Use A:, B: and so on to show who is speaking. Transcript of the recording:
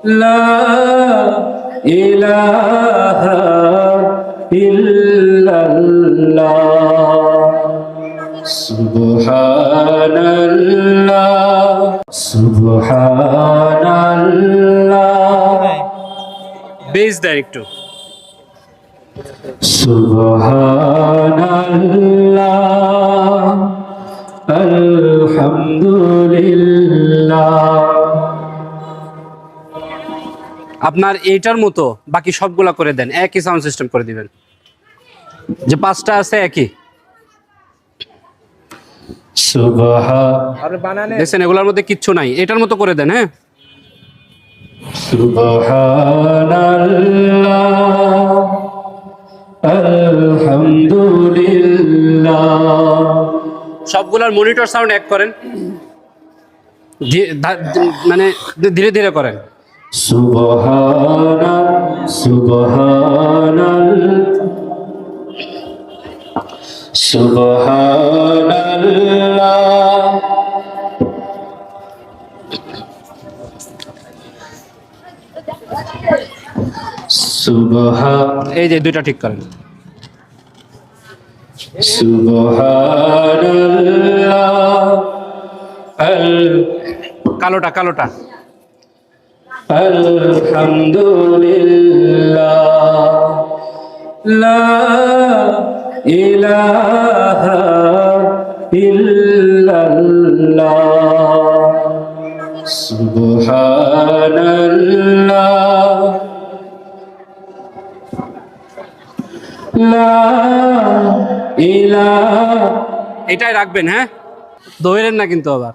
A: লা ইলাহা ইল্লাল্লাহ সুবহানাল্লাহ সুবহানাল্লাহ বেস দেন একটু সুবহানাল্লাহ আলহামদুলিল্লাহ। আপনার এইটার মতো বাকি সবগুলা করে দেন, একই সাউন্ড সিস্টেম করে দিবেন, যে পাঁচটা আছে একই। দেখছেন এগুলোর মধ্যে কিচ্ছু নাই, এটার মতো করে দেন। হ্যাঁ, সুবহানাল্লাহ আলহামদুলিল্লাহ। সবগুলার মনিটর সাউন্ড এক করেন, মানে ধীরে ধীরে করেন। সুবহানাল্লাহ এই যে দুইটা ঠিক করেন। সুবহানাল্লাহ কালোটা কালোটা আলহামদুলিল্লাহ লা ইলাহা ইল্লাল্লাহ সুবহানাল্লাহ লা ইলাহা। এটাই রাখবেন। হ্যাঁ, দৌড়েন না কিন্তু আবার।